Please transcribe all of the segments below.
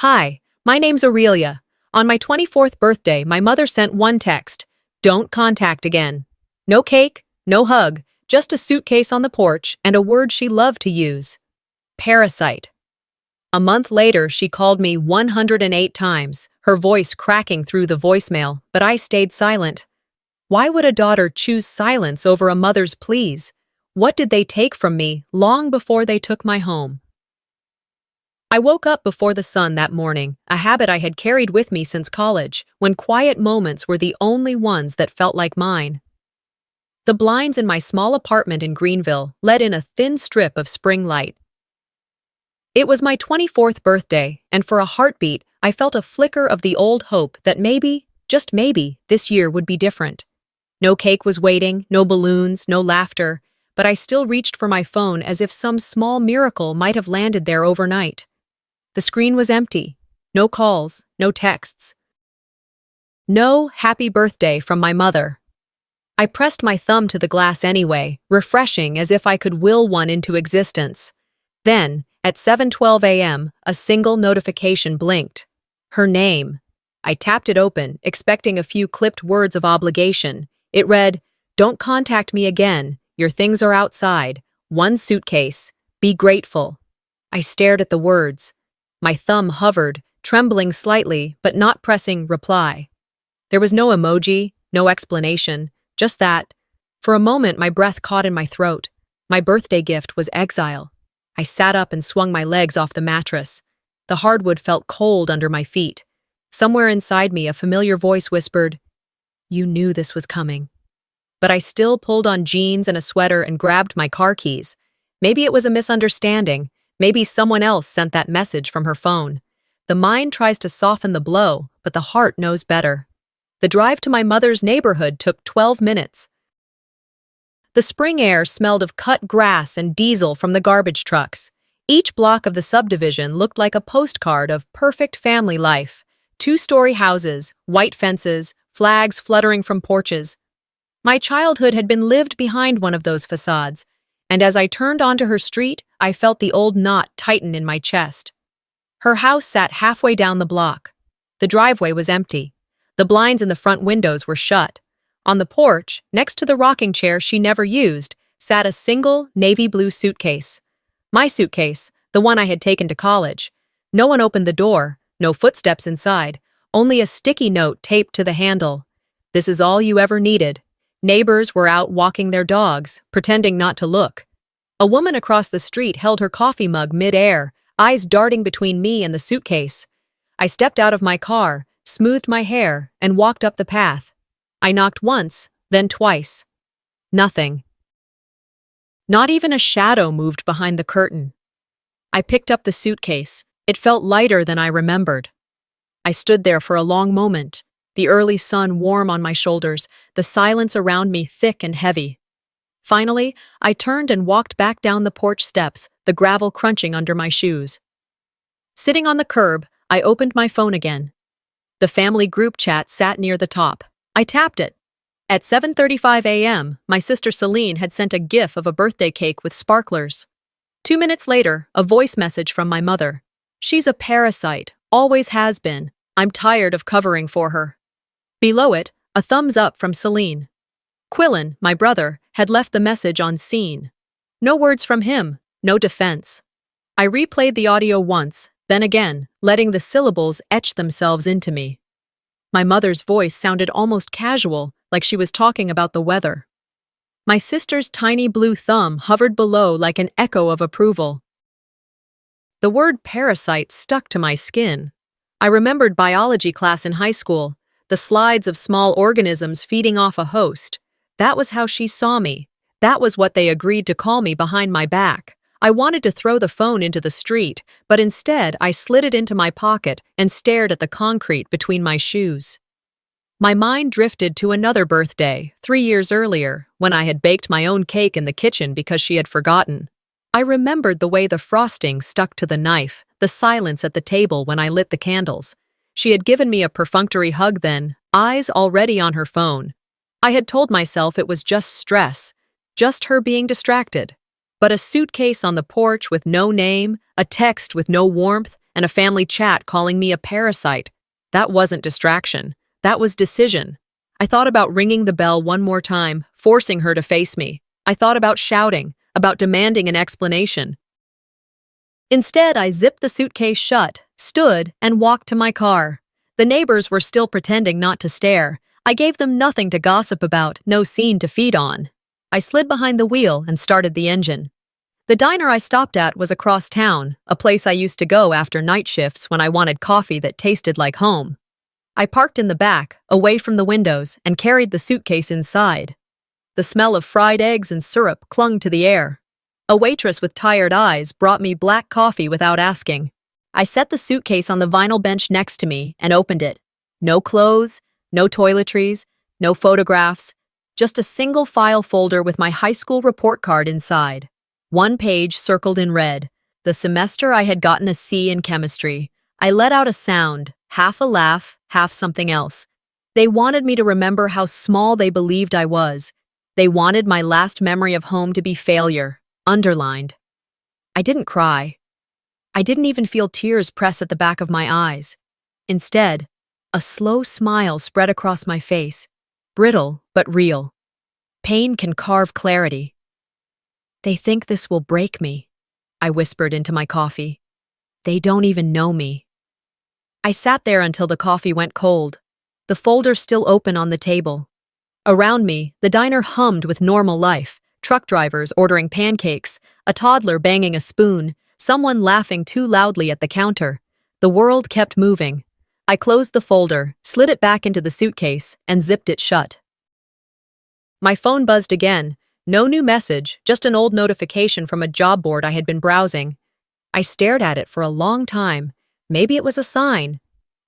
Hi, my name's Aurelia. On my 24th birthday, my mother sent one text. Don't contact again. No cake, no hug, just a suitcase on the porch and a word she loved to use. Parasite. A month later, she called me 108 times, her voice cracking through the voicemail, but I stayed silent. Why would a daughter choose silence over a mother's pleas? What did they take from me long before they took my home? I woke up before the sun that morning, a habit I had carried with me since college, when quiet moments were the only ones that felt like mine. The blinds in my small apartment in Greenville let in a thin strip of spring light. It was my 24th birthday, and for a heartbeat, I felt a flicker of the old hope that maybe, just maybe, this year would be different. No cake was waiting, no balloons, no laughter, but I still reached for my phone as if some small miracle might have landed there overnight. The screen was empty. No calls, no texts. No happy birthday from my mother. I pressed my thumb to the glass anyway, refreshing as if I could will one into existence. Then, at 7:12 a.m., a single notification blinked. Her name. I tapped it open, expecting a few clipped words of obligation. It read, "Don't contact me again. Your things are outside. One suitcase. Be grateful." I stared at the words. My thumb hovered, trembling slightly, but not pressing reply. There was no emoji, no explanation, just that. For a moment, my breath caught in my throat. My birthday gift was exile. I sat up and swung my legs off the mattress. The hardwood felt cold under my feet. Somewhere inside me, a familiar voice whispered, "You knew this was coming." But I still pulled on jeans and a sweater and grabbed my car keys. Maybe it was a misunderstanding. Maybe someone else sent that message from her phone. The mind tries to soften the blow, but the heart knows better. The drive to my mother's neighborhood took 12 minutes. The spring air smelled of cut grass and diesel from the garbage trucks. Each block of the subdivision looked like a postcard of perfect family life. Two-story houses, white fences, flags fluttering from porches. My childhood had been lived behind one of those facades, and as I turned onto her street, I felt the old knot tighten in my chest. Her house sat halfway down the block. The driveway was empty. The blinds in the front windows were shut. On the porch, next to the rocking chair she never used, sat a single navy blue suitcase. My suitcase, the one I had taken to college. No one opened the door, no footsteps inside, only a sticky note taped to the handle. "This is all you ever needed." Neighbors were out walking their dogs, pretending not to look. A woman across the street held her coffee mug mid-air, eyes darting between me and the suitcase. I stepped out of my car, smoothed my hair, and walked up the path. I knocked once, then twice. Nothing. Not even a shadow moved behind the curtain. I picked up the suitcase. It felt lighter than I remembered. I stood there for a long moment, the early sun warm on my shoulders, the silence around me thick and heavy. Finally, I turned and walked back down the porch steps, the gravel crunching under my shoes. Sitting on the curb, I opened my phone again. The family group chat sat near the top. I tapped it. At 7:35 a.m., my sister Celine had sent a gif of a birthday cake with sparklers. 2 minutes later, a voice message from my mother. "She's a parasite, always has been. I'm tired of covering for her." Below it, a thumbs up from Celine. Quillen, my brother, had left the message on scene. No words from him, no defense. I replayed the audio once, then again, letting the syllables etch themselves into me. My mother's voice sounded almost casual, like she was talking about the weather. My sister's tiny blue thumb hovered below like an echo of approval. The word parasite stuck to my skin. I remembered biology class in high school, the slides of small organisms feeding off a host. That was how she saw me. That was what they agreed to call me behind my back. I wanted to throw the phone into the street, but instead I slid it into my pocket and stared at the concrete between my shoes. My mind drifted to another birthday, 3 years earlier, when I had baked my own cake in the kitchen because she had forgotten. I remembered the way the frosting stuck to the knife, the silence at the table when I lit the candles. She had given me a perfunctory hug then, eyes already on her phone. I had told myself it was just stress, just her being distracted. But a suitcase on the porch with no name, a text with no warmth, and a family chat calling me a parasite. That wasn't distraction. That was decision. I thought about ringing the bell one more time, forcing her to face me. I thought about shouting, about demanding an explanation. Instead, I zipped the suitcase shut, stood, and walked to my car. The neighbors were still pretending not to stare. I gave them nothing to gossip about, no scene to feed on. I slid behind the wheel and started the engine. The diner I stopped at was across town, a place I used to go after night shifts when I wanted coffee that tasted like home. I parked in the back, away from the windows, and carried the suitcase inside. The smell of fried eggs and syrup clung to the air. A waitress with tired eyes brought me black coffee without asking. I set the suitcase on the vinyl bench next to me and opened it. No clothes, no toiletries, no photographs, just a single file folder with my high school report card inside. One page circled in red. The semester I had gotten a C in chemistry. I let out a sound, half a laugh, half something else. They wanted me to remember how small they believed I was. They wanted my last memory of home to be failure, underlined. I didn't cry. I didn't even feel tears press at the back of my eyes. Instead, a slow smile spread across my face, brittle but real. Pain can carve clarity. They think this will break me, I whispered into my coffee. They don't even know me. I sat there until the coffee went cold, the folder still open on the table. Around me, the diner hummed with normal life, truck drivers ordering pancakes, a toddler banging a spoon, someone laughing too loudly at the counter. The world kept moving. I closed the folder, slid it back into the suitcase, and zipped it shut. My phone buzzed again. No new message, just an old notification from a job board I had been browsing. I stared at it for a long time. Maybe it was a sign.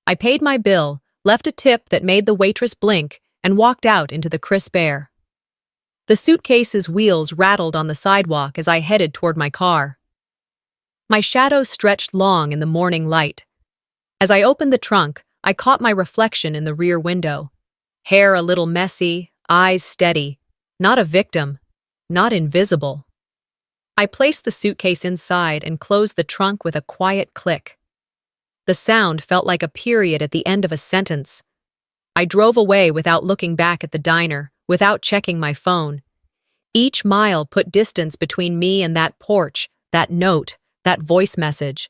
I paid my bill, left a tip that made the waitress blink, and walked out into the crisp air. The suitcase's wheels rattled on the sidewalk as I headed toward my car. My shadow stretched long in the morning light. As I opened the trunk, I caught my reflection in the rear window. Hair a little messy, eyes steady. Not a victim, not invisible. I placed the suitcase inside and closed the trunk with a quiet click. The sound felt like a period at the end of a sentence. I drove away without looking back at the diner, without checking my phone. Each mile put distance between me and that porch, that note, that voice message.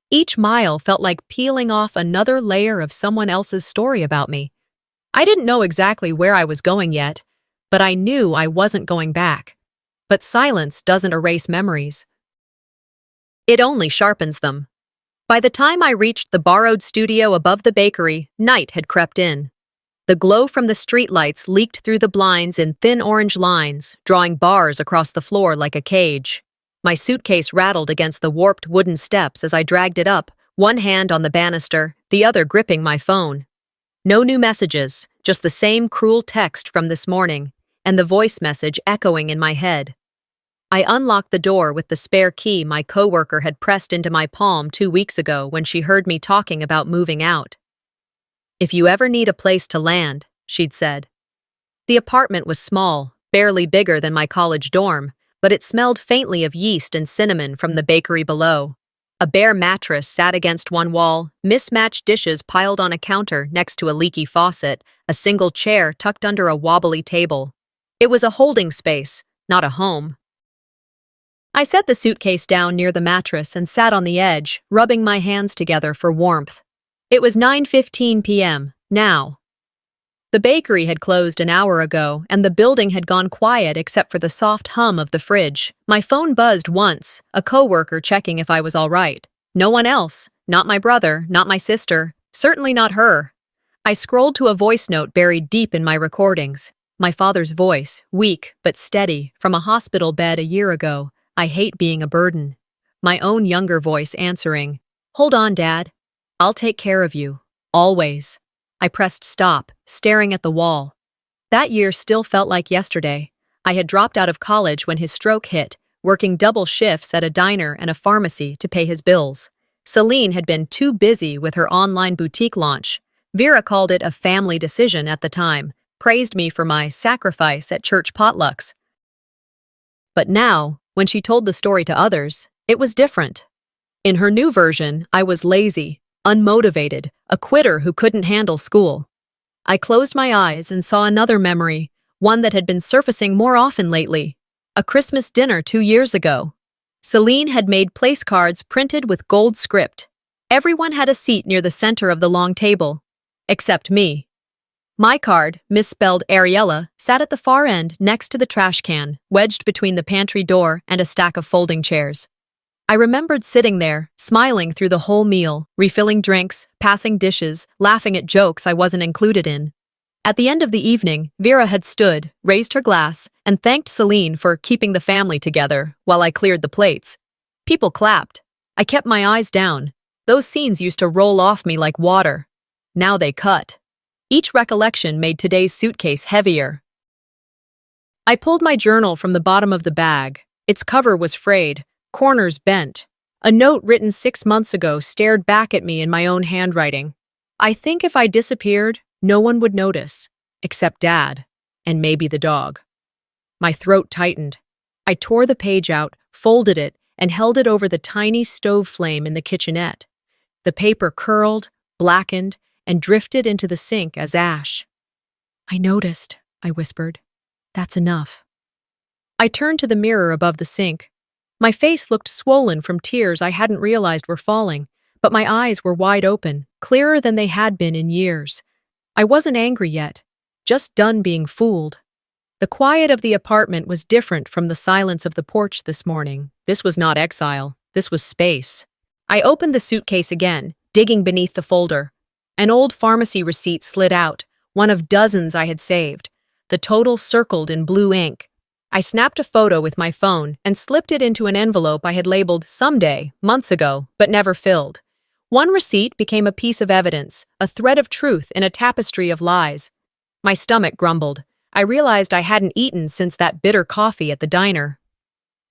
Each mile felt like peeling off another layer of someone else's story about me. I didn't know exactly where I was going yet, but I knew I wasn't going back. But silence doesn't erase memories. It only sharpens them. By the time I reached the borrowed studio above the bakery, night had crept in. The glow from the streetlights leaked through the blinds in thin orange lines, drawing bars across the floor like a cage. My suitcase rattled against the warped wooden steps as I dragged it up, one hand on the banister, the other gripping my phone. No new messages, just the same cruel text from this morning, and the voice message echoing in my head. I unlocked the door with the spare key my coworker had pressed into my palm 2 weeks ago when she heard me talking about moving out. "If you ever need a place to land," she'd said. The apartment was small, barely bigger than my college dorm, but it smelled faintly of yeast and cinnamon from the bakery below. A bare mattress sat against one wall, mismatched dishes piled on a counter next to a leaky faucet, a single chair tucked under a wobbly table. It was a holding space, not a home. I set the suitcase down near the mattress and sat on the edge, rubbing my hands together for warmth. It was 9:15 p.m., now. The bakery had closed an hour ago, and the building had gone quiet except for the soft hum of the fridge. My phone buzzed once, a coworker checking if I was all right. No one else, not my brother, not my sister, certainly not her. I scrolled to a voice note buried deep in my recordings. My father's voice, weak but steady, from a hospital bed a year ago. "I hate being a burden." My own younger voice answering, "Hold on, Dad. I'll take care of you. Always." I pressed stop, staring at the wall. That year still felt like yesterday. I had dropped out of college when his stroke hit, working double shifts at a diner and a pharmacy to pay his bills. Celine had been too busy with her online boutique launch. Vera called it a family decision at the time, praised me for my sacrifice at church potlucks. But now, when she told the story to others, it was different. In her new version, I was lazy, unmotivated, a quitter who couldn't handle school. I closed my eyes and saw another memory, one that had been surfacing more often lately. A Christmas dinner 2 years ago. Celine had made place cards printed with gold script. Everyone had a seat near the center of the long table, except me. My card, misspelled Aurelia, sat at the far end next to the trash can, wedged between the pantry door and a stack of folding chairs. I remembered sitting there, smiling through the whole meal, refilling drinks, passing dishes, laughing at jokes I wasn't included in. At the end of the evening, Vera had stood, raised her glass, and thanked Celine for keeping the family together while I cleared the plates. People clapped. I kept my eyes down. Those scenes used to roll off me like water. Now they cut. Each recollection made today's suitcase heavier. I pulled my journal from the bottom of the bag. Its cover was frayed, corners bent. A note written 6 months ago stared back at me in my own handwriting. I think if I disappeared, no one would notice, except Dad, and maybe the dog. My throat tightened. I tore the page out, folded it, and held it over the tiny stove flame in the kitchenette. The paper curled, blackened, and drifted into the sink as ash. "I noticed," I whispered. "That's enough." I turned to the mirror above the sink. My face looked swollen from tears I hadn't realized were falling, but my eyes were wide open, clearer than they had been in years. I wasn't angry yet, just done being fooled. The quiet of the apartment was different from the silence of the porch this morning. This was not exile, this was space. I opened the suitcase again, digging beneath the folder. An old pharmacy receipt slid out, one of dozens I had saved, the total circled in blue ink. I snapped a photo with my phone and slipped it into an envelope I had labeled "Someday" months ago, but never filled. One receipt became a piece of evidence, a thread of truth in a tapestry of lies. My stomach grumbled. I realized I hadn't eaten since that bitter coffee at the diner.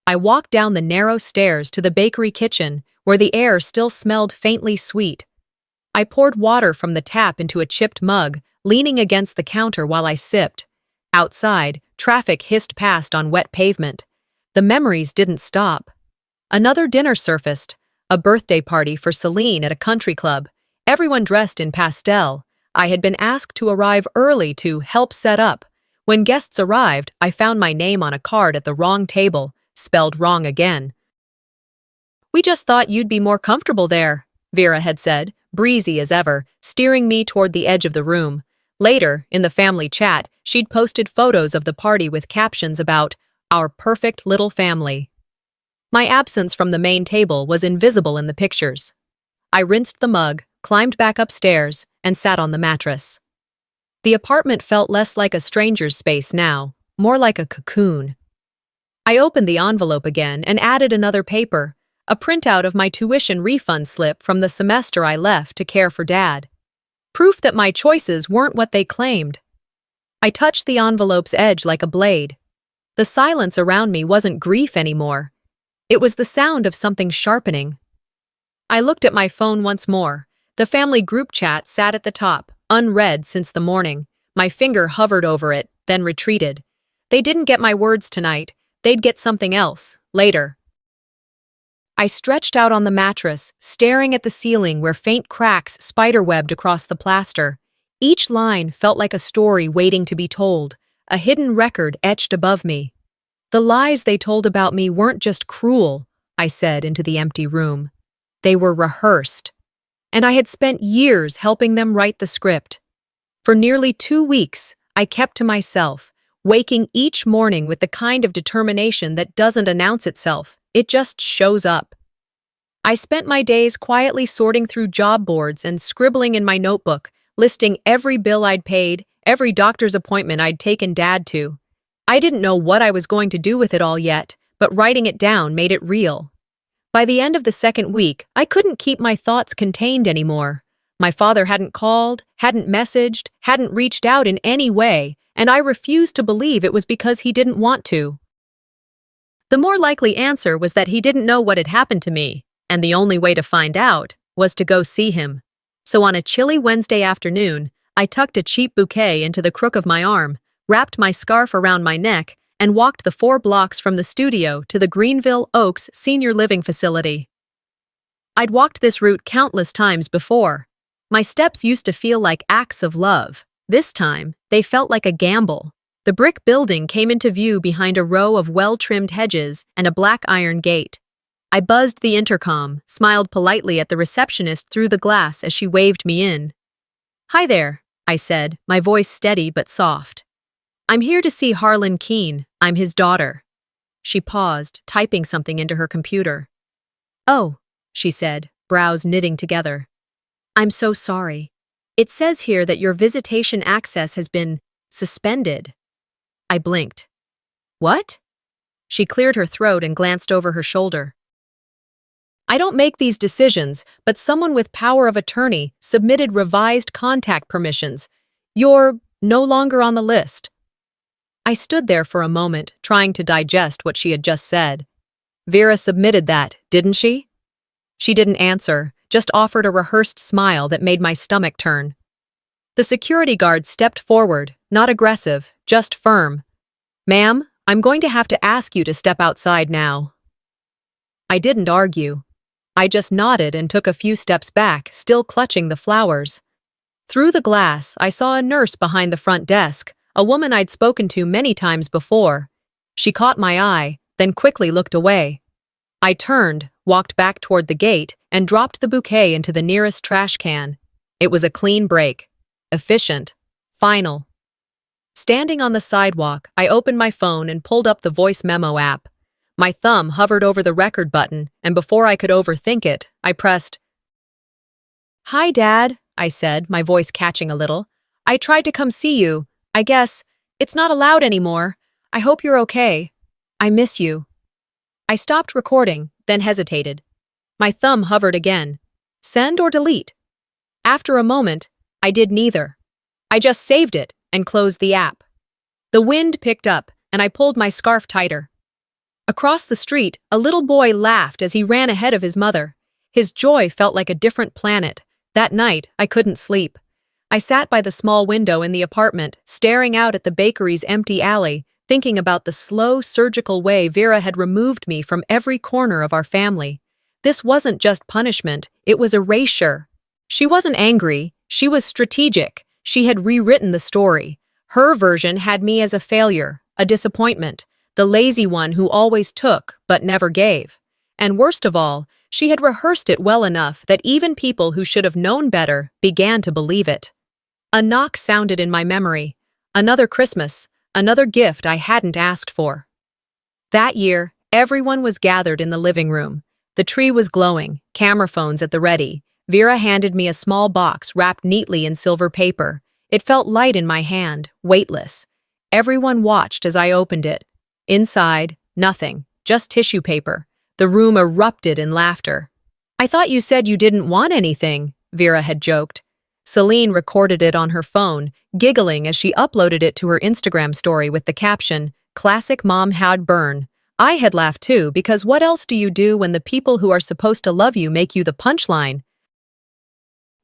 I walked down the narrow stairs to the bakery kitchen, where the air still smelled faintly sweet. I poured water from the tap into a chipped mug, leaning against the counter while I sipped. Outside, traffic hissed past on wet pavement. The memories didn't stop. Another dinner surfaced. A birthday party for Celine at a country club. Everyone dressed in pastel. I had been asked to arrive early to help set up. When guests arrived, I found my name on a card at the wrong table, spelled wrong again. "We just thought you'd be more comfortable there," Vera had said, breezy as ever, steering me toward the edge of the room. Later, in the family chat, she'd posted photos of the party with captions about "our perfect little family." My absence from the main table was invisible in the pictures. I rinsed the mug, climbed back upstairs, and sat on the mattress. The apartment felt less like a stranger's space now, more like a cocoon. I opened the envelope again and added another paper, a printout of my tuition refund slip from the semester I left to care for Dad. Proof that my choices weren't what they claimed. I touched the envelope's edge like a blade. The silence around me wasn't grief anymore. It was the sound of something sharpening. I looked at my phone once more. The family group chat sat at the top, unread since the morning. My finger hovered over it, then retreated. They didn't get my words tonight. They'd get something else, later. I stretched out on the mattress, staring at the ceiling where faint cracks spiderwebbed across the plaster. Each line felt like a story waiting to be told, a hidden record etched above me. The lies they told about me weren't just cruel, I said into the empty room. They were rehearsed. And I had spent years helping them write the script. For nearly 2 weeks, I kept to myself, waking each morning with the kind of determination that doesn't announce itself, it just shows up. I spent my days quietly sorting through job boards and scribbling in my notebook, listing every bill I'd paid, every doctor's appointment I'd taken Dad to. I didn't know what I was going to do with it all yet, but writing it down made it real. By the end of the second week, I couldn't keep my thoughts contained anymore. My father hadn't called, hadn't messaged, hadn't reached out in any way, and I refused to believe it was because he didn't want to. The more likely answer was that he didn't know what had happened to me, and the only way to find out was to go see him. So on a chilly Wednesday afternoon, I tucked a cheap bouquet into the crook of my arm, wrapped my scarf around my neck, and walked the 4 blocks from the studio to the Greenville Oaks Senior Living Facility. I'd walked this route countless times before. My steps used to feel like acts of love. This time, they felt like a gamble. The brick building came into view behind a row of well-trimmed hedges and a black iron gate. I buzzed the intercom, smiled politely at the receptionist through the glass as she waved me in. "Hi there," I said, my voice steady but soft. "I'm here to see Harlan Keene. I'm his daughter." She paused, typing something into her computer. "Oh," she said, brows knitting together. "I'm so sorry. It says here that your visitation access has been suspended." I blinked. "What?" She cleared her throat and glanced over her shoulder. "I don't make these decisions, but someone with power of attorney submitted revised contact permissions. You're no longer on the list." I stood there for a moment, trying to digest what she had just said. "Vera submitted that, didn't she?" She didn't answer, just offered a rehearsed smile that made my stomach turn. The security guard stepped forward, not aggressive, just firm. "Ma'am, I'm going to have to ask you to step outside now." I didn't argue. I just nodded and took a few steps back, still clutching the flowers. Through the glass, I saw a nurse behind the front desk, a woman I'd spoken to many times before. She caught my eye, then quickly looked away. I turned, walked back toward the gate, and dropped the bouquet into the nearest trash can. It was a clean break. Efficient. Final. Standing on the sidewalk, I opened my phone and pulled up the voice memo app. My thumb hovered over the record button, and before I could overthink it, I pressed. "Hi, Dad," I said, my voice catching a little. "I tried to come see you. I guess it's not allowed anymore. I hope you're okay. I miss you." I stopped recording, then hesitated. My thumb hovered again. Send or delete? After a moment, I did neither. I just saved it and closed the app. The wind picked up, and I pulled my scarf tighter. Across the street, a little boy laughed as he ran ahead of his mother. His joy felt like a different planet. That night, I couldn't sleep. I sat by the small window in the apartment, staring out at the bakery's empty alley, thinking about the slow, surgical way Vera had removed me from every corner of our family. This wasn't just punishment, it was erasure. She wasn't angry, she was strategic. She had rewritten the story. Her version had me as a failure, a disappointment, the lazy one who always took but never gave. And worst of all, she had rehearsed it well enough that even people who should have known better began to believe it. A knock sounded in my memory. Another Christmas, another gift I hadn't asked for. That year, everyone was gathered in the living room. The tree was glowing, camera phones at the ready. Vera handed me a small box wrapped neatly in silver paper. It felt light in my hand, weightless. Everyone watched as I opened it. Inside, nothing, just tissue paper. The room erupted in laughter. "I thought you said you didn't want anything," Vera had joked. Celine recorded it on her phone, giggling as she uploaded it to her Instagram story with the caption, "Classic Mom Had Burn." I had laughed too, because what else do you do when the people who are supposed to love you make you the punchline?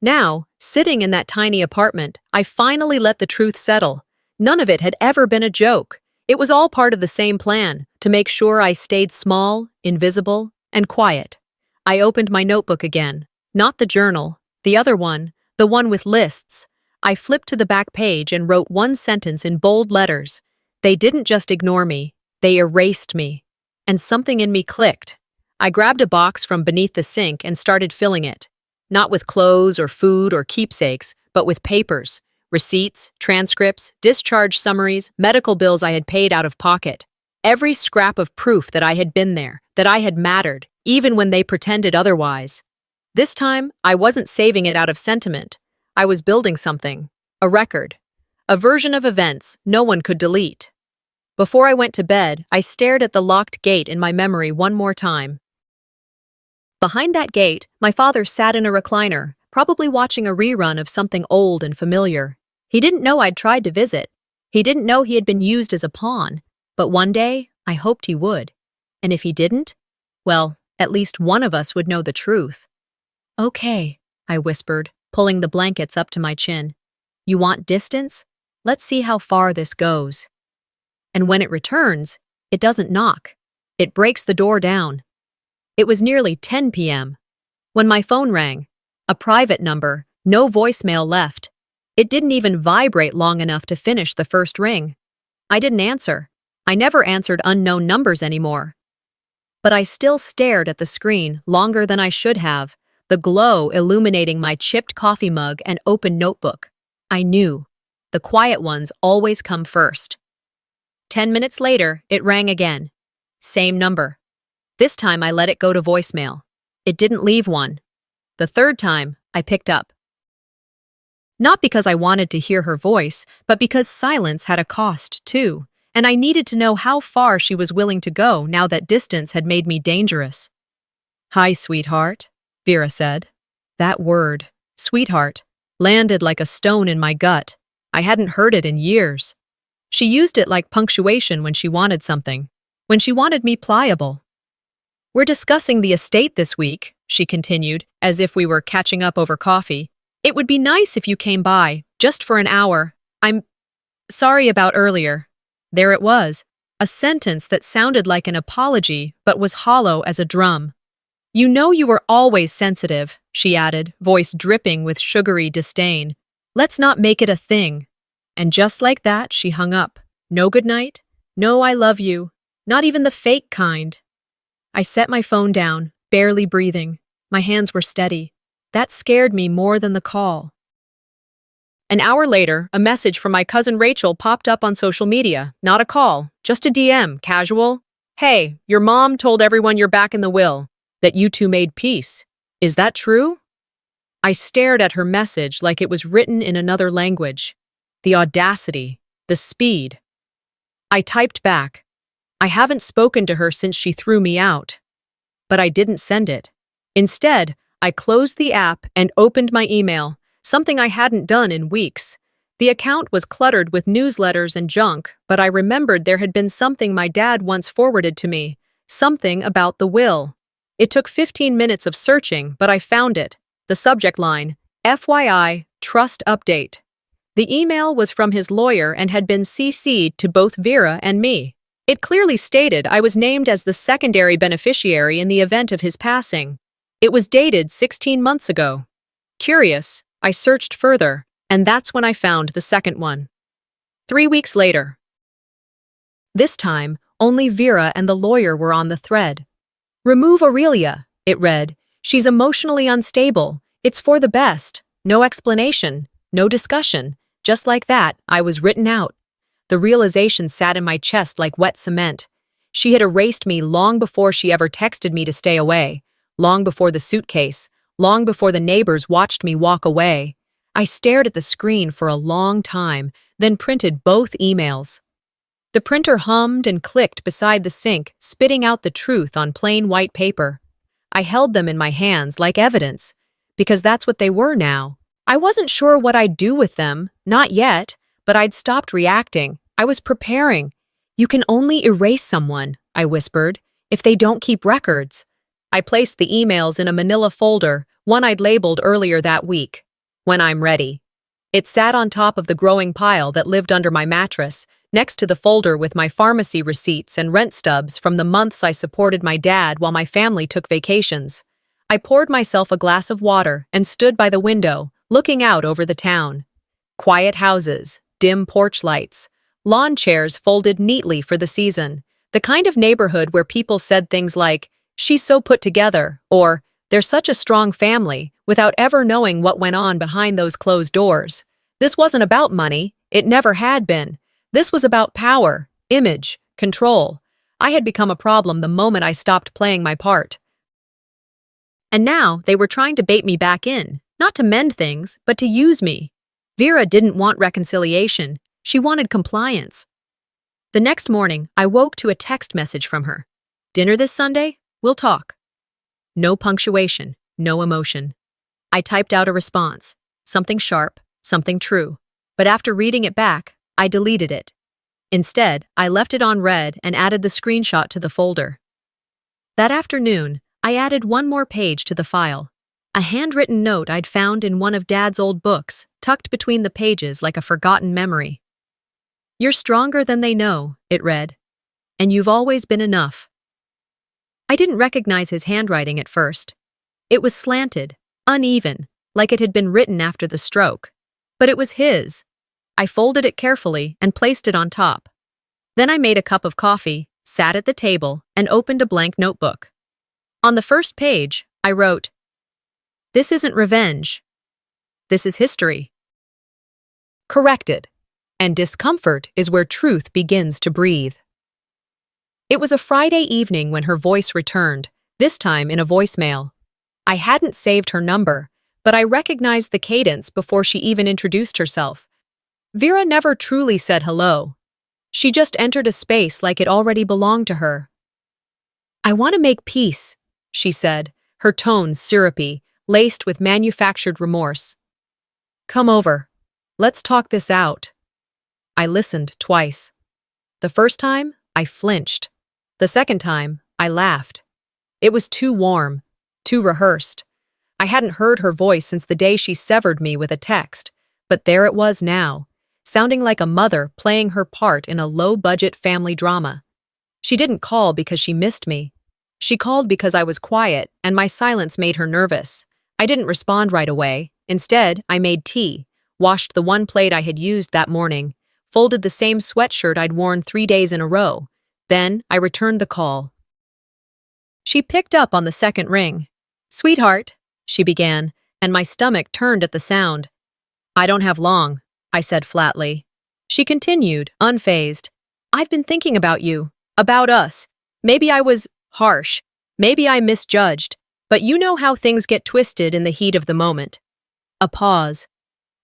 Now, sitting in that tiny apartment, I finally let the truth settle. None of it had ever been a joke. It was all part of the same plan, to make sure I stayed small, invisible, and quiet. I opened my notebook again. Not the journal, the other one, the one with lists. I flipped to the back page and wrote one sentence in bold letters. They didn't just ignore me, they erased me. And something in me clicked. I grabbed a box from beneath the sink and started filling it. Not with clothes or food or keepsakes, but with papers. Receipts, transcripts, discharge summaries, medical bills I had paid out of pocket. Every scrap of proof that I had been there, that I had mattered, even when they pretended otherwise. This time, I wasn't saving it out of sentiment. I was building something. A record. A version of events no one could delete. Before I went to bed, I stared at the locked gate in my memory one more time. Behind that gate, my father sat in a recliner, probably watching a rerun of something old and familiar. He didn't know I'd tried to visit. He didn't know he had been used as a pawn. But one day, I hoped he would. And if he didn't, well, at least one of us would know the truth. "Okay," I whispered, pulling the blankets up to my chin. "You want distance? Let's see how far this goes." And when it returns, it doesn't knock. It breaks the door down. It was nearly 10 p.m. when my phone rang. A private number, no voicemail left. It didn't even vibrate long enough to finish the first ring. I didn't answer. I never answered unknown numbers anymore. But I still stared at the screen longer than I should have, the glow illuminating my chipped coffee mug and open notebook. I knew. The quiet ones always come first. 10 minutes later, it rang again. Same number. This time I let it go to voicemail. It didn't leave one. The third time, I picked up. Not because I wanted to hear her voice, but because silence had a cost, too, and I needed to know how far she was willing to go now that distance had made me dangerous. "Hi, sweetheart," Vera said. That word, sweetheart, landed like a stone in my gut. I hadn't heard it in years. She used it like punctuation when she wanted something, when she wanted me pliable. "We're discussing the estate this week," she continued, as if we were catching up over coffee. "It would be nice if you came by, just for an hour. I'm sorry about earlier." There it was, a sentence that sounded like an apology but was hollow as a drum. "You know you were always sensitive," she added, voice dripping with sugary disdain. "Let's not make it a thing." And just like that, she hung up. No goodnight, no I love you, not even the fake kind. I set my phone down, barely breathing. My hands were steady. That scared me more than the call. An hour later, a message from my cousin Rachel popped up on social media. Not a call, just a DM, casual. "Hey, your mom told everyone you're back in the will, that you two made peace. Is that true?" I stared at her message like it was written in another language. The audacity, the speed. I typed back, "I haven't spoken to her since she threw me out." But I didn't send it. Instead, I closed the app and opened my email, something I hadn't done in weeks. The account was cluttered with newsletters and junk, but I remembered there had been something my dad once forwarded to me, something about the will. It took 15 minutes of searching, but I found it. The subject line, FYI, trust update. The email was from his lawyer and had been CC'd to both Vera and me. It clearly stated I was named as the secondary beneficiary in the event of his passing. It was dated 16 months ago. Curious, I searched further, and that's when I found the second one. 3 weeks later. This time, only Vera and the lawyer were on the thread. "Remove Aurelia," it read. "She's emotionally unstable. It's for the best. No explanation, no discussion." Just like that, I was written out. The realization sat in my chest like wet cement. She had erased me long before she ever texted me to stay away, long before the suitcase, long before the neighbors watched me walk away. I stared at the screen for a long time, then printed both emails. The printer hummed and clicked beside the sink, spitting out the truth on plain white paper. I held them in my hands like evidence, because that's what they were now. I wasn't sure what I'd do with them, not yet, but I'd stopped reacting. I was preparing. "You can only erase someone," I whispered, "if they don't keep records." I placed the emails in a manila folder, one I'd labeled earlier that week. "When I'm ready." It sat on top of the growing pile that lived under my mattress, next to the folder with my pharmacy receipts and rent stubs from the months I supported my dad while my family took vacations. I poured myself a glass of water and stood by the window, looking out over the town. Quiet houses, dim porch lights, lawn chairs folded neatly for the season, the kind of neighborhood where people said things like, "She's so put together," or "They're such a strong family," without ever knowing what went on behind those closed doors. This wasn't about money, it never had been. This was about power, image, control. I had become a problem the moment I stopped playing my part. And now they were trying to bait me back in. Not to mend things, but to use me. Vera didn't want reconciliation. She wanted compliance. The next morning, I woke to a text message from her. "Dinner this Sunday? We'll talk." No punctuation, no emotion. I typed out a response. Something sharp, something true. But after reading it back, I deleted it. Instead, I left it on read and added the screenshot to the folder. That afternoon, I added one more page to the file. A handwritten note I'd found in one of Dad's old books, tucked between the pages like a forgotten memory. "You're stronger than they know," it read. "And you've always been enough." I didn't recognize his handwriting at first. It was slanted, uneven, like it had been written after the stroke. But it was his. I folded it carefully and placed it on top. Then I made a cup of coffee, sat at the table, and opened a blank notebook. On the first page, I wrote, "This isn't revenge. This is history. Corrected. And discomfort is where truth begins to breathe." It was a Friday evening when her voice returned, this time in a voicemail. I hadn't saved her number, but I recognized the cadence before she even introduced herself. Vera never truly said hello. She just entered a space like it already belonged to her. "I want to make peace," she said, her tone syrupy, laced with manufactured remorse. "Come over. Let's talk this out." I listened twice. The first time, I flinched. The second time, I laughed. It was too warm, too rehearsed. I hadn't heard her voice since the day she severed me with a text, but there it was now, sounding like a mother playing her part in a low-budget family drama. She didn't call because she missed me. She called because I was quiet, and my silence made her nervous. I didn't respond right away. Instead, I made tea, washed the one plate I had used that morning, folded the same sweatshirt I'd worn 3 days in a row. Then, I returned the call. She picked up on the second ring. "Sweetheart," she began, and my stomach turned at the sound. "I don't have long," I said flatly. She continued, unfazed. "I've been thinking about you, about us. Maybe I was harsh. Maybe I misjudged. But you know how things get twisted in the heat of the moment." A pause.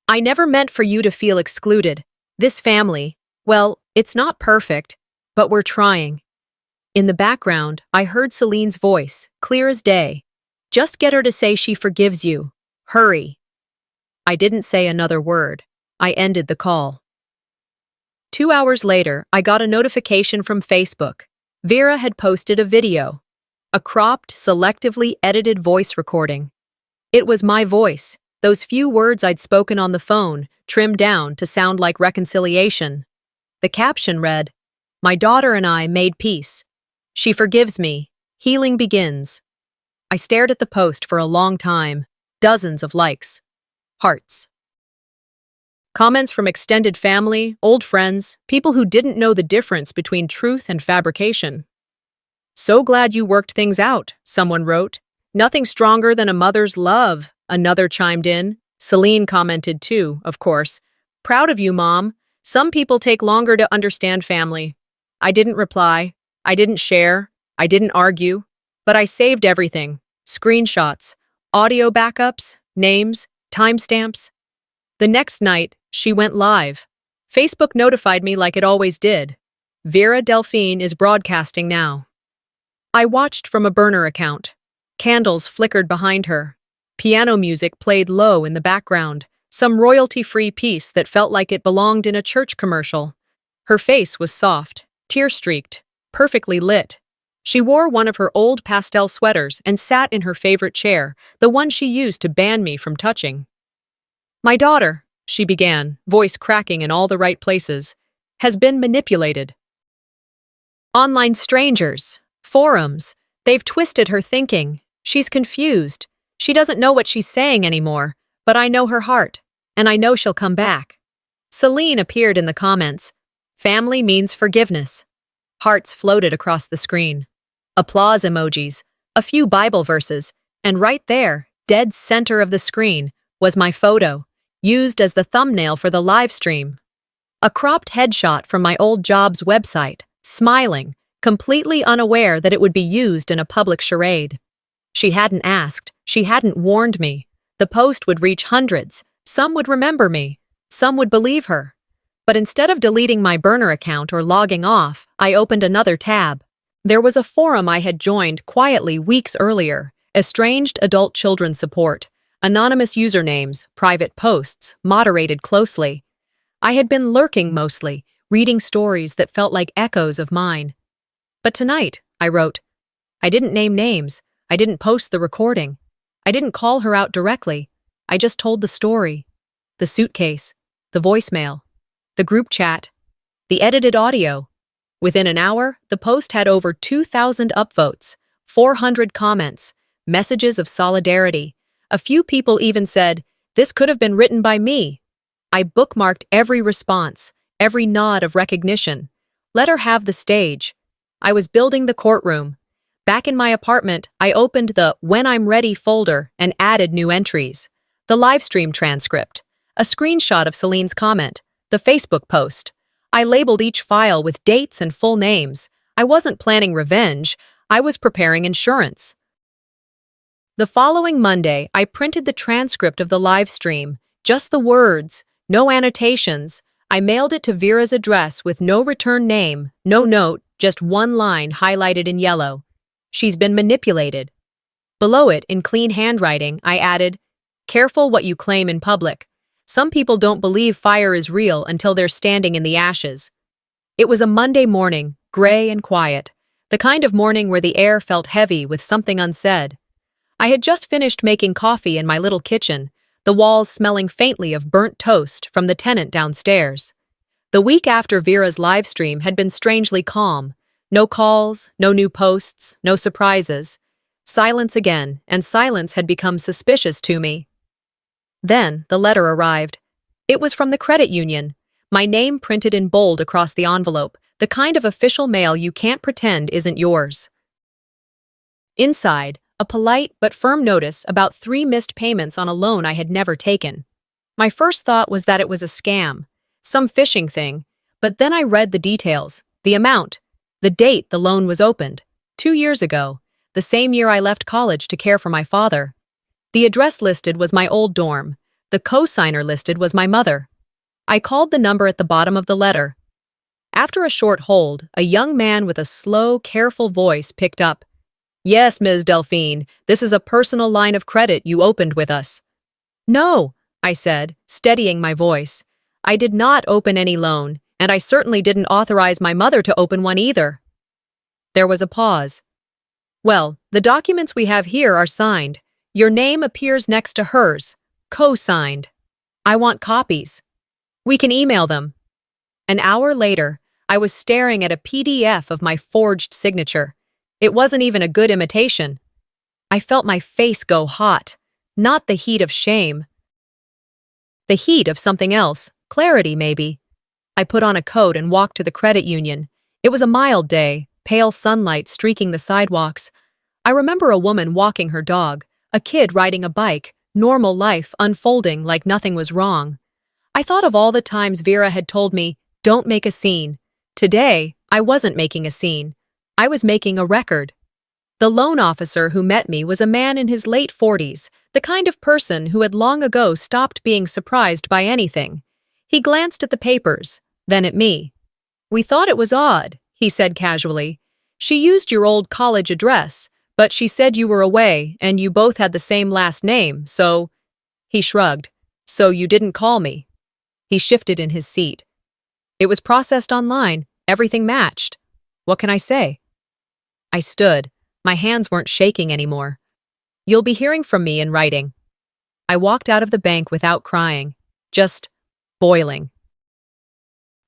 "I never meant for you to feel excluded. This family, well, it's not perfect, but we're trying." In the background, I heard Celine's voice, clear as day. "Just get her to say she forgives you. Hurry." I didn't say another word. I ended the call. 2 hours later, I got a notification from Facebook. Vera had posted a video. A cropped, selectively edited voice recording. It was my voice, those few words I'd spoken on the phone, trimmed down to sound like reconciliation. The caption read, "My daughter and I made peace. She forgives me. Healing begins." I stared at the post for a long time. Dozens of likes. Hearts. Comments from extended family, old friends, people who didn't know the difference between truth and fabrication. "So glad you worked things out," someone wrote. "Nothing stronger than a mother's love," another chimed in. Celine commented too, of course. "Proud of you, Mom. Some people take longer to understand family." I didn't reply. I didn't share. I didn't argue. But I saved everything. Screenshots, audio backups, names, timestamps. The next night, she went live. Facebook notified me like it always did. "Vera Delphine is broadcasting now." I watched from a burner account. Candles flickered behind her. Piano music played low in the background, some royalty-free piece that felt like it belonged in a church commercial. Her face was soft, tear-streaked, perfectly lit. She wore one of her old pastel sweaters and sat in her favorite chair, the one she used to ban me from touching. "My daughter," she began, voice cracking in all the right places, "has been manipulated. Online strangers, forums, they've twisted her thinking. She's confused. She doesn't know what she's saying anymore, but I know her heart, and I know she'll come back." Celine appeared in the comments. "Family means forgiveness." Hearts floated across the screen. Applause emojis, a few Bible verses, and right there, dead center of the screen, was my photo, used as the thumbnail for the live stream. A cropped headshot from my old job's website, smiling, completely unaware that it would be used in a public charade. She hadn't asked, she hadn't warned me. The post would reach hundreds, some would remember me, some would believe her. But instead of deleting my burner account or logging off, I opened another tab. There was a forum I had joined quietly weeks earlier, Estranged Adult Children Support, anonymous usernames, private posts, moderated closely. I had been lurking mostly, reading stories that felt like echoes of mine. But tonight, I wrote, I didn't name names, I didn't post the recording, I didn't call her out directly, I just told the story. The suitcase, the voicemail, the group chat, the edited audio. Within an hour, the post had over 2,000 upvotes, 400 comments, messages of solidarity. A few people even said, "This could have been written by me." I bookmarked every response, every nod of recognition. Let her have the stage. I was building the courtroom. Back in my apartment, I opened the "When I'm Ready" folder and added new entries. The livestream transcript, a screenshot of Celine's comment, the Facebook post. I labeled each file with dates and full names. I wasn't planning revenge, I was preparing insurance. The following Monday, I printed the transcript of the live stream, just the words, no annotations. I mailed it to Vera's address with no return name, no note, just one line highlighted in yellow. She's been manipulated. Below it, in clean handwriting, I added, "Careful what you claim in public. Some people don't believe fire is real until they're standing in the ashes." It was a Monday morning, gray and quiet, the kind of morning where the air felt heavy with something unsaid. I had just finished making coffee in my little kitchen, the walls smelling faintly of burnt toast from the tenant downstairs. The week after Vera's live stream had been strangely calm. No calls, no new posts, no surprises. Silence again, and silence had become suspicious to me. Then the letter arrived. It was from the credit union, my name printed in bold across the envelope, the kind of official mail you can't pretend isn't yours. Inside, a polite but firm notice about 3 missed payments on a loan I had never taken. My first thought was that it was a scam, some phishing thing, but then I read the details, the amount, the date the loan was opened, 2 years ago, the same year I left college to care for my father. The address listed was my old dorm. The co-signer listed was my mother. I called the number at the bottom of the letter. After a short hold, a young man with a slow, careful voice picked up. "Yes, Ms. Delphine, this is a personal line of credit you opened with us." "No," I said, steadying my voice. "I did not open any loan, and I certainly didn't authorize my mother to open one either." There was a pause. "Well, the documents we have here are signed. Your name appears next to hers, co-signed. I want copies. We can email them." An hour later, I was staring at a PDF of my forged signature. It wasn't even a good imitation. I felt my face go hot, not the heat of shame. The heat of something else, clarity maybe. I put on a coat and walked to the credit union. It was a mild day, pale sunlight streaking the sidewalks. I remember a woman walking her dog, a kid riding a bike, normal life unfolding like nothing was wrong. I thought of all the times Vera had told me, "Don't make a scene." Today, I wasn't making a scene. I was making a record. The loan officer who met me was a man in his late 40s, the kind of person who had long ago stopped being surprised by anything. He glanced at the papers, then at me. "We thought it was odd," he said casually. "She used your old college address, but she said you were away and you both had the same last name, so—" He shrugged. "So you didn't call me." He shifted in his seat. "It was processed online. Everything matched. What can I say?" I stood. My hands weren't shaking anymore. "You'll be hearing from me in writing." I walked out of the bank without crying, just boiling.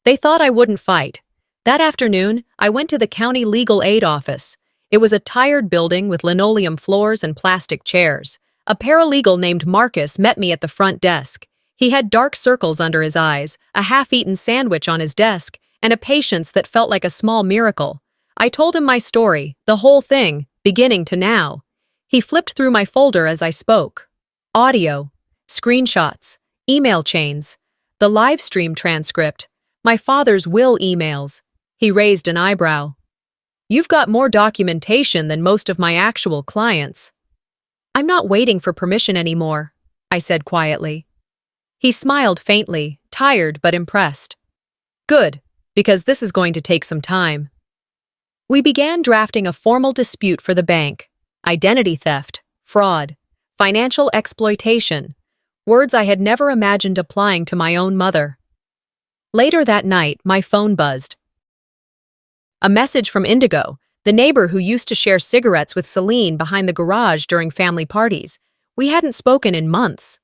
They thought I wouldn't fight. That afternoon, I went to the county legal aid office. It was a tired building with linoleum floors and plastic chairs. A paralegal named Marcus met me at the front desk. He had dark circles under his eyes, a half-eaten sandwich on his desk, and a patience that felt like a small miracle. I told him my story, the whole thing, beginning to now. He flipped through my folder as I spoke. Audio, screenshots, email chains, the live stream transcript, my father's will emails. He raised an eyebrow. "You've got more documentation than most of my actual clients." "I'm not waiting for permission anymore," I said quietly. He smiled faintly, tired but impressed. "Good, because this is going to take some time." We began drafting a formal dispute for the bank. Identity theft, fraud, financial exploitation, words I had never imagined applying to my own mother. Later that night, my phone buzzed. A message from Indigo, the neighbor who used to share cigarettes with Celine behind the garage during family parties. We hadn't spoken in months.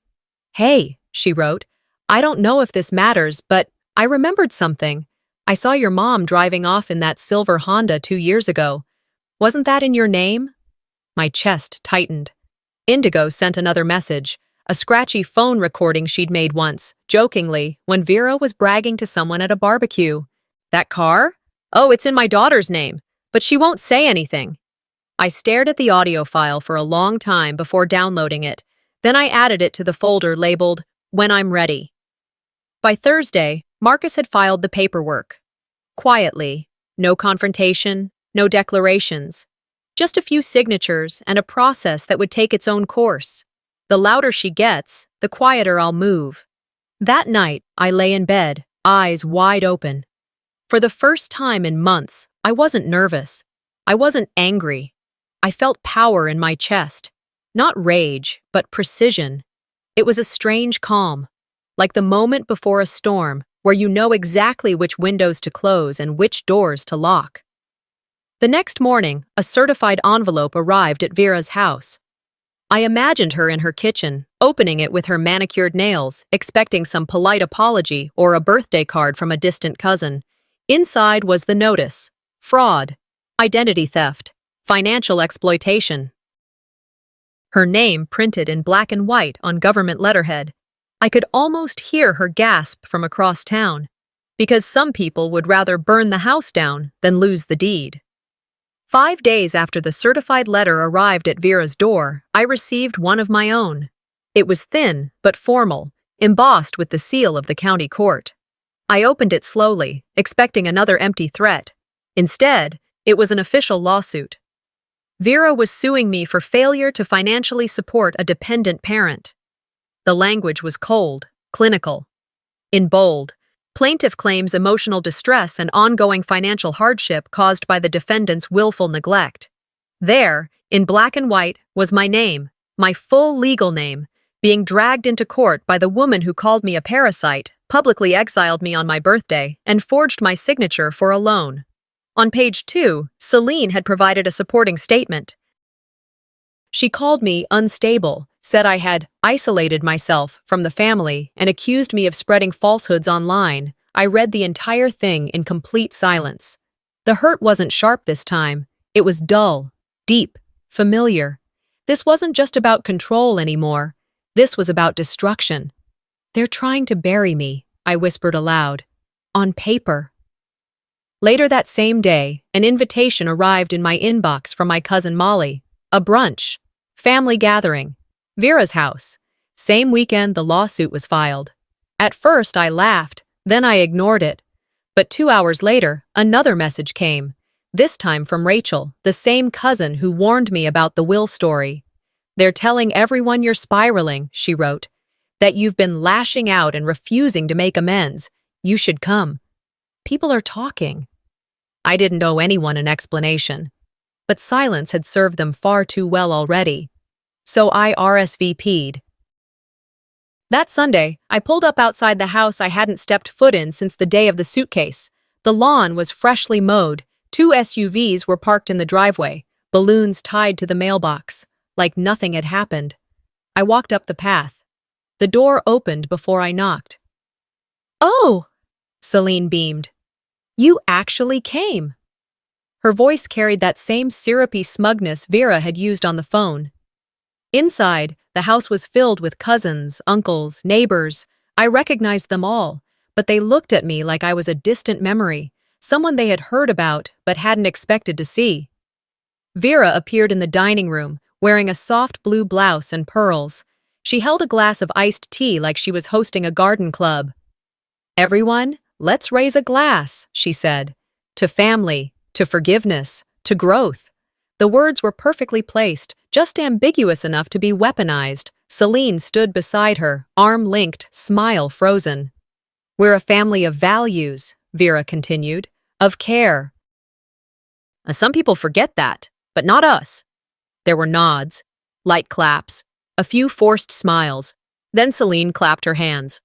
"Hey," she wrote, "I don't know if this matters, but I remembered something. I saw your mom driving off in that silver Honda 2 years ago. Wasn't that in your name?" My chest tightened. Indigo sent another message, a scratchy phone recording she'd made once, jokingly, when Vera was bragging to someone at a barbecue. That car? Oh, it's in my daughter's name, but she won't say anything. I stared at the audio file for a long time before downloading it. Then I added it to the folder labeled, When I'm Ready. By Thursday, Marcus had filed the paperwork. Quietly, no confrontation, no declarations. Just a few signatures and a process that would take its own course. The louder she gets, the quieter I'll move. That night, I lay in bed, eyes wide open. For the first time in months, I wasn't nervous. I wasn't angry. I felt power in my chest. Not rage, but precision. It was a strange calm, like the moment before a storm where you know exactly which windows to close and which doors to lock. The next morning, a certified envelope arrived at Vera's house. I imagined her in her kitchen, opening it with her manicured nails, expecting some polite apology or a birthday card from a distant cousin. Inside was the notice: fraud, identity theft, financial exploitation. Her name printed in black and white on government letterhead. I could almost hear her gasp from across town, because some people would rather burn the house down than lose the deed. 5 days after the certified letter arrived at Vera's door, I received one of my own. It was thin but formal, embossed with the seal of the county court. I opened it slowly, expecting another empty threat. Instead, it was an official lawsuit. Vera was suing me for failure to financially support a dependent parent. The language was cold, clinical. In bold, plaintiff claims emotional distress and ongoing financial hardship caused by the defendant's willful neglect. There, in black and white, was my name, my full legal name, being dragged into court by the woman who called me a parasite, publicly exiled me on my birthday, and forged my signature for a loan. On page 2, Celine had provided a supporting statement. She called me unstable, said I had isolated myself from the family, and accused me of spreading falsehoods online. I read the entire thing in complete silence. The hurt wasn't sharp this time. It was dull, deep, familiar. This wasn't just about control anymore. This was about destruction. They're trying to bury me, I whispered aloud. On paper. Later that same day, an invitation arrived in my inbox from my cousin Molly. A brunch. Family gathering. Vera's house. Same weekend the lawsuit was filed. At first I laughed, then I ignored it. But 2 hours later, another message came. This time from Rachel, the same cousin who warned me about the will story. They're telling everyone you're spiraling, she wrote. That you've been lashing out and refusing to make amends. You should come. People are talking. I didn't owe anyone an explanation. But silence had served them far too well already. So I RSVP'd. That Sunday, I pulled up outside the house I hadn't stepped foot in since the day of the suitcase. The lawn was freshly mowed. 2 SUVs were parked in the driveway, balloons tied to the mailbox, like nothing had happened. I walked up the path. The door opened before I knocked. "Oh!" Celine beamed. "You actually came." Her voice carried that same syrupy smugness Vera had used on the phone. Inside, the house was filled with cousins, uncles, neighbors. I recognized them all, but they looked at me like I was a distant memory, someone they had heard about but hadn't expected to see. Vera appeared in the dining room, wearing a soft blue blouse and pearls. She held a glass of iced tea like she was hosting a garden club. "Everyone, let's raise a glass," she said. "To family, to forgiveness, to growth." The words were perfectly placed, just ambiguous enough to be weaponized. Celine stood beside her, arm linked, smile frozen. "We're a family of values," Vera continued, "of care." Some people forget that, but not us. There were nods, light claps, a few forced smiles. Then Celine clapped her hands.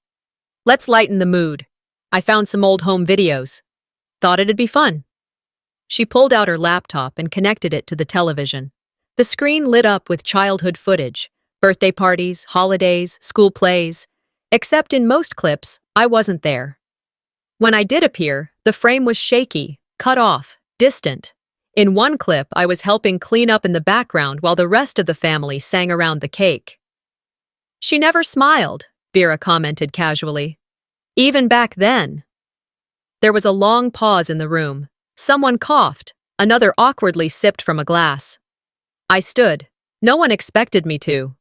"Let's lighten the mood. I found some old home videos. Thought it'd be fun." She pulled out her laptop and connected it to the television. The screen lit up with childhood footage, birthday parties, holidays, school plays. Except in most clips, I wasn't there. When I did appear, the frame was shaky, cut off, distant. In one clip, I was helping clean up in the background while the rest of the family sang around the cake. She never smiled, Vera commented casually. Even back then. There was a long pause in the room. Someone coughed. Another awkwardly sipped from a glass. I stood. No one expected me to.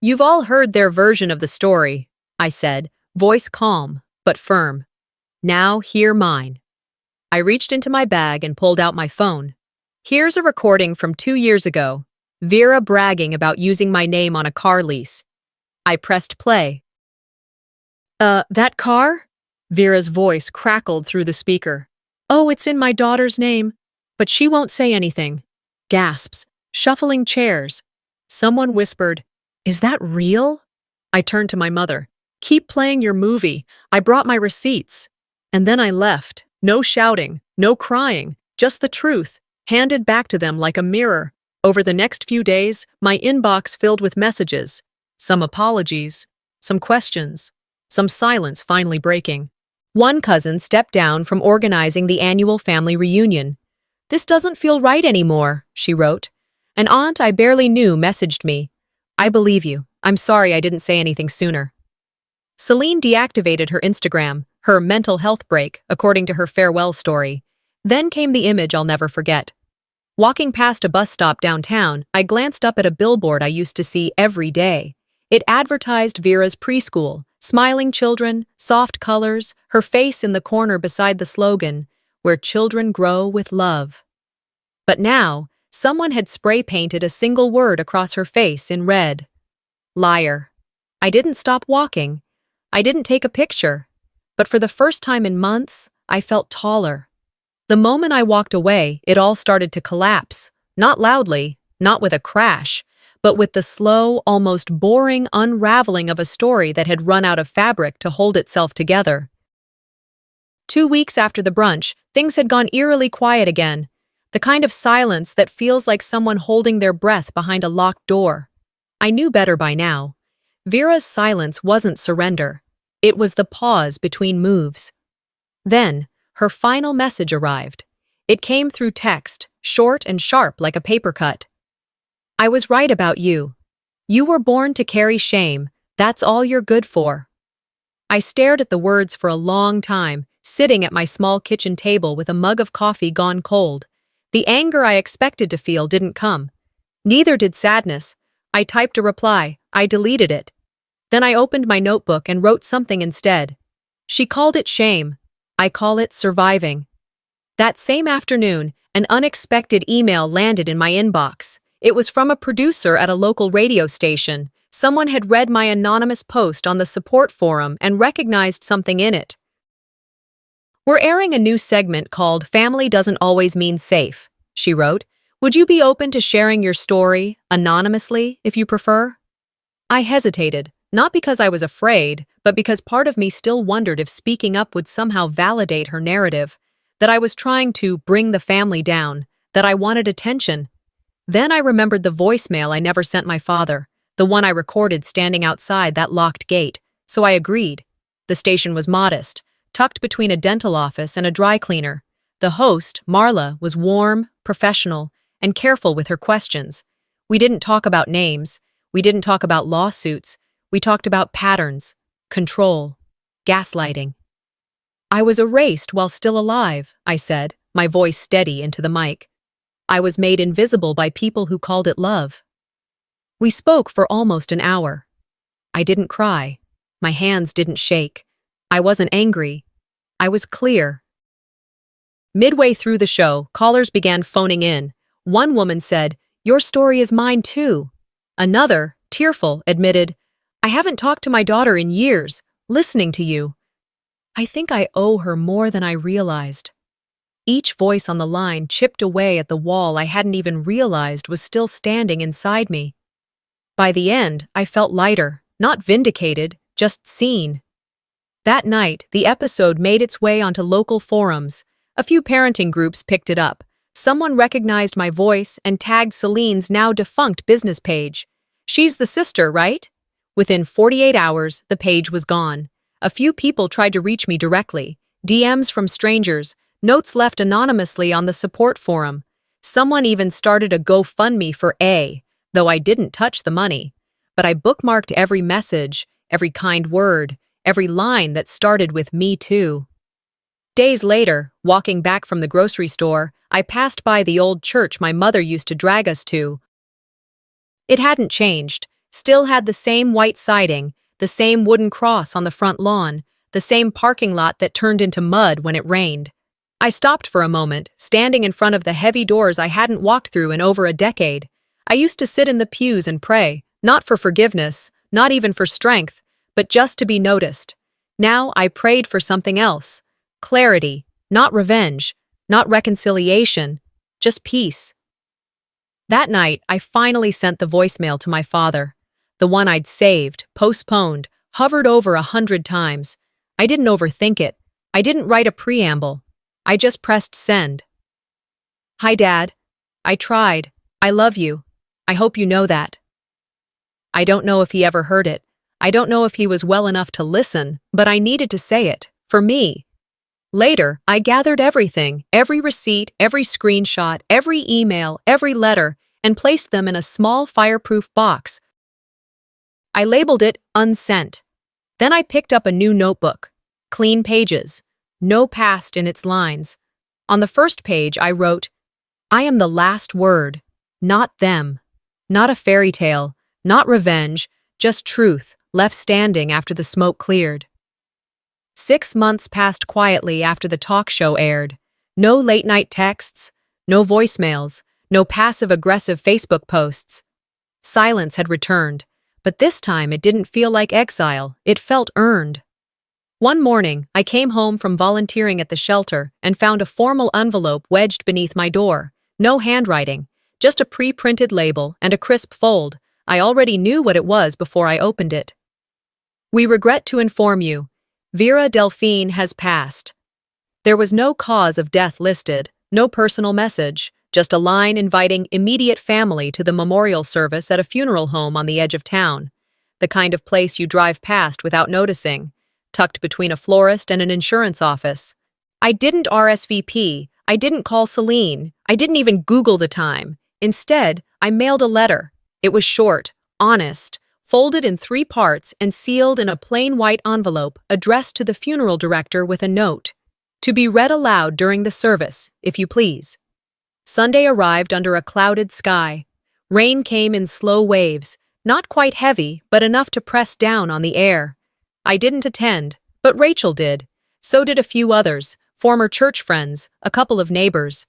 You've all heard their version of the story, I said, voice calm, but firm. Now hear mine. I reached into my bag and pulled out my phone. Here's a recording from 2 years ago. Vera bragging about using my name on a car lease. I pressed play. That car? Vera's voice crackled through the speaker. Oh, it's in my daughter's name. But she won't say anything. Gasps, shuffling chairs. Someone whispered, Is that real? I turned to my mother. Keep playing your movie. I brought my receipts. And then I left. No shouting, no crying, just the truth, handed back to them like a mirror. Over the next few days, my inbox filled with messages. Some apologies, some questions, some silence finally breaking. One cousin stepped down from organizing the annual family reunion. This doesn't feel right anymore, she wrote. An aunt I barely knew messaged me. I believe you. I'm sorry I didn't say anything sooner. Celine deactivated her Instagram, her mental health break, according to her farewell story. Then came the image I'll never forget. Walking past a bus stop downtown, I glanced up at a billboard I used to see every day. It advertised Vera's preschool, smiling children, soft colors, her face in the corner beside the slogan, Where children grow with love. But now, someone had spray-painted a single word across her face in red. Liar. I didn't stop walking. I didn't take a picture. But for the first time in months, I felt taller. The moment I walked away, it all started to collapse. Not loudly, not with a crash, but with the slow, almost boring unraveling of a story that had run out of fabric to hold itself together. 2 weeks after the brunch, things had gone eerily quiet again. The kind of silence that feels like someone holding their breath behind a locked door. I knew better by now. Vera's silence wasn't surrender. It was the pause between moves. Then, her final message arrived. It came through text, short and sharp like a paper cut. I was right about you. You were born to carry shame. That's all you're good for. I stared at the words for a long time, sitting at my small kitchen table with a mug of coffee gone cold. The anger I expected to feel didn't come. Neither did sadness. I typed a reply. I deleted it. Then I opened my notebook and wrote something instead. She called it shame. I call it surviving. That same afternoon, an unexpected email landed in my inbox. It was from a producer at a local radio station. Someone had read my anonymous post on the support forum and recognized something in it. We're airing a new segment called Family Doesn't Always Mean Safe, she wrote. Would you be open to sharing your story, anonymously, if you prefer? I hesitated, not because I was afraid, but because part of me still wondered if speaking up would somehow validate her narrative, that I was trying to bring the family down, that I wanted attention. Then I remembered the voicemail I never sent my father, the one I recorded standing outside that locked gate, so I agreed. The station was modest, tucked between a dental office and a dry cleaner. The host, Marla, was warm, professional, and careful with her questions. We didn't talk about names. We didn't talk about lawsuits. We talked about patterns, control, gaslighting. I was erased while still alive, I said, my voice steady into the mic. I was made invisible by people who called it love. We spoke for almost an hour. I didn't cry. My hands didn't shake. I wasn't angry. I was clear. Midway through the show, callers began phoning in. One woman said, "Your story is mine too." Another, tearful, admitted, "I haven't talked to my daughter in years, listening to you." I think I owe her more than I realized. Each voice on the line chipped away at the wall I hadn't even realized was still standing inside me. By the end, I felt lighter, not vindicated, just seen. That night, the episode made its way onto local forums. A few parenting groups picked it up. Someone recognized my voice and tagged Celine's now-defunct business page. "She's the sister, right?" Within 48 hours, the page was gone. A few people tried to reach me directly. DMs from strangers, notes left anonymously on the support forum. Someone even started a GoFundMe for A, though I didn't touch the money. But I bookmarked every message, every kind word, every line that started with "me too." Days later, walking back from the grocery store, I passed by the old church my mother used to drag us to. It hadn't changed, still had the same white siding, the same wooden cross on the front lawn, the same parking lot that turned into mud when it rained. I stopped for a moment, standing in front of the heavy doors I hadn't walked through in over a decade. I used to sit in the pews and pray, not for forgiveness, not even for strength, but just to be noticed. Now I prayed for something else. Clarity, not revenge, not reconciliation, just peace. That night, I finally sent the voicemail to my father. The one I'd saved, postponed, hovered over 100 times. I didn't overthink it. I didn't write a preamble. I just pressed send. "Hi, Dad. I tried. I love you. I hope you know that." I don't know if he ever heard it. I don't know if he was well enough to listen, but I needed to say it, for me. Later, I gathered everything, every receipt, every screenshot, every email, every letter, and placed them in a small fireproof box. I labeled it unsent. Then I picked up a new notebook. Clean pages. No past in its lines. On the first page, I wrote, "I am the last word, not them. Not a fairy tale, not revenge, just truth, left standing after the smoke cleared." 6 months passed quietly after the talk show aired. No late-night texts, no voicemails, no passive-aggressive Facebook posts. Silence had returned, but this time it didn't feel like exile, it felt earned. One morning, I came home from volunteering at the shelter and found a formal envelope wedged beneath my door. No handwriting, just a pre-printed label and a crisp fold. I already knew what it was before I opened it. "We regret to inform you, Vera Delphine has passed." There was no cause of death listed, no personal message, just a line inviting immediate family to the memorial service at a funeral home on the edge of town, the kind of place you drive past without noticing, tucked between a florist and an insurance office. I didn't RSVP, I didn't call Celine, I didn't even Google the time. Instead, I mailed a letter. It was short, honest, folded in 3 parts and sealed in a plain white envelope addressed to the funeral director with a note. "To be read aloud during the service, if you please." Sunday arrived under a clouded sky. Rain came in slow waves, not quite heavy, but enough to press down on the air. I didn't attend, but Rachel did. So did a few others, former church friends, a couple of neighbors.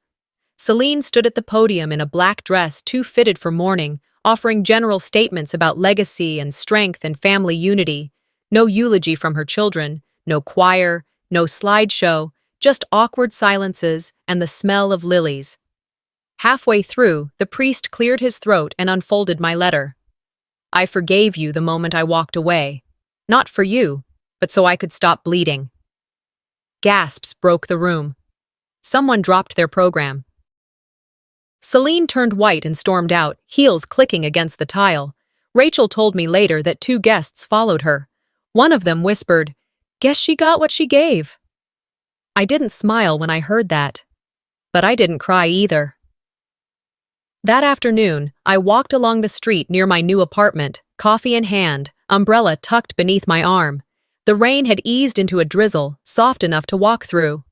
Celine stood at the podium in a black dress too fitted for mourning, offering general statements about legacy and strength and family unity. No eulogy from her children, no choir, no slideshow, just awkward silences and the smell of lilies. Halfway through, the priest cleared his throat and unfolded my letter. "I forgave you the moment I walked away. Not for you, but so I could stop bleeding." Gasps broke the room. Someone dropped their program. Celine turned white and stormed out, heels clicking against the tile. Rachel told me later that 2 guests followed her. One of them whispered, "Guess she got what she gave." I didn't smile when I heard that, but I didn't cry either. That afternoon, I walked along the street near my new apartment, coffee in hand, umbrella tucked beneath my arm. The rain had eased into a drizzle, soft enough to walk through.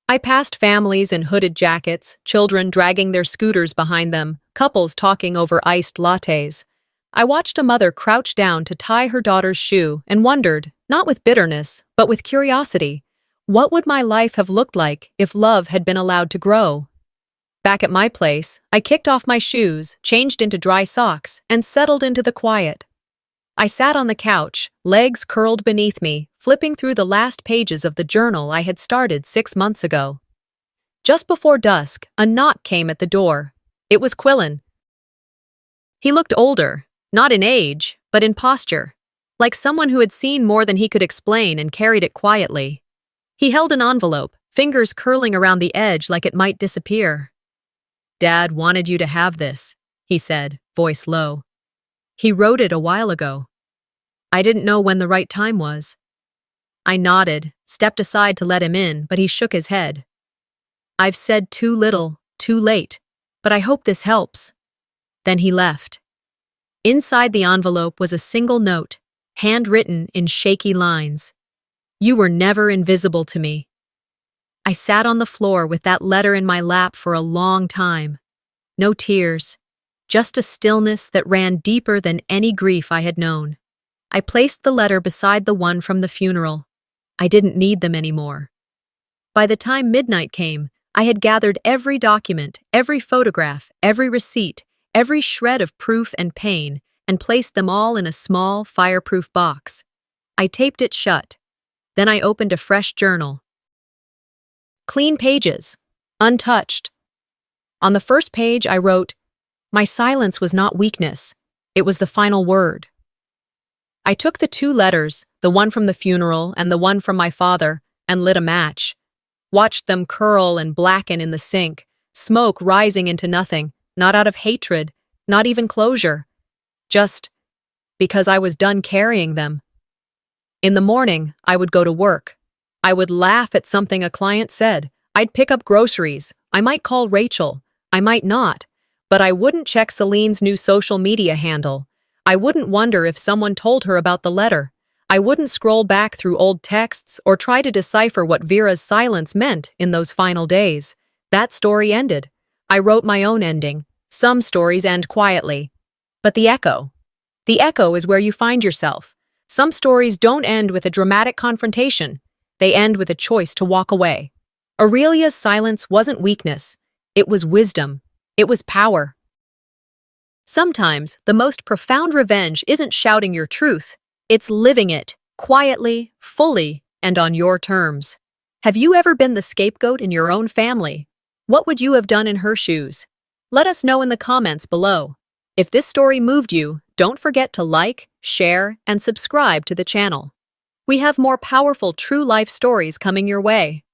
I passed families in hooded jackets, children dragging their scooters behind them, couples talking over iced lattes. I watched a mother crouch down to tie her daughter's shoe and wondered, not with bitterness, but with curiosity, what would my life have looked like if love had been allowed to grow? Back at my place, I kicked off my shoes, changed into dry socks, and settled into the quiet. I sat on the couch, legs curled beneath me, flipping through the last pages of the journal I had started 6 months ago. Just before dusk, a knock came at the door. It was Quillen. He looked older, not in age, but in posture, like someone who had seen more than he could explain and carried it quietly. He held an envelope, fingers curling around the edge like it might disappear. "Dad wanted you to have this," he said, voice low. "He wrote it a while ago. I didn't know when the right time was." I nodded, stepped aside to let him in, but he shook his head. "I've said too little, too late. but I hope this helps." Then he left. Inside the envelope was a single note, handwritten in shaky lines. "You were never invisible to me." I sat on the floor with that letter in my lap for a long time. No tears, just a stillness that ran deeper than any grief I had known. I placed the letter beside the one from the funeral. I didn't need them anymore. By the time midnight came, I had gathered every document, every photograph, every receipt, every shred of proof and pain, and placed them all in a small, fireproof box. I taped it shut. Then I opened a fresh journal. Clean pages, untouched. On the first page, I wrote, "My silence was not weakness. It was the final word." I took the two letters, the one from the funeral and the one from my father, and lit a match. Watched them curl and blacken in the sink, smoke rising into nothing, not out of hatred, not even closure. Just because I was done carrying them. In the morning, I would go to work. I would laugh at something a client said. I'd pick up groceries. I might call Rachel. I might not. But I wouldn't check Celine's new social media handle. I wouldn't wonder if someone told her about the letter. I wouldn't scroll back through old texts or try to decipher what Vera's silence meant in those final days. That story ended. I wrote my own ending. Some stories end quietly. But the echo. The echo is where you find yourself. Some stories don't end with a dramatic confrontation. They end with a choice to walk away. Aurelia's silence wasn't weakness. It was wisdom. It was power. Sometimes, the most profound revenge isn't shouting your truth. It's living it, quietly, fully, and on your terms. Have you ever been the scapegoat in your own family? What would you have done in her shoes? Let us know in the comments below. If this story moved you, don't forget to like, share, and subscribe to the channel. We have more powerful true life stories coming your way.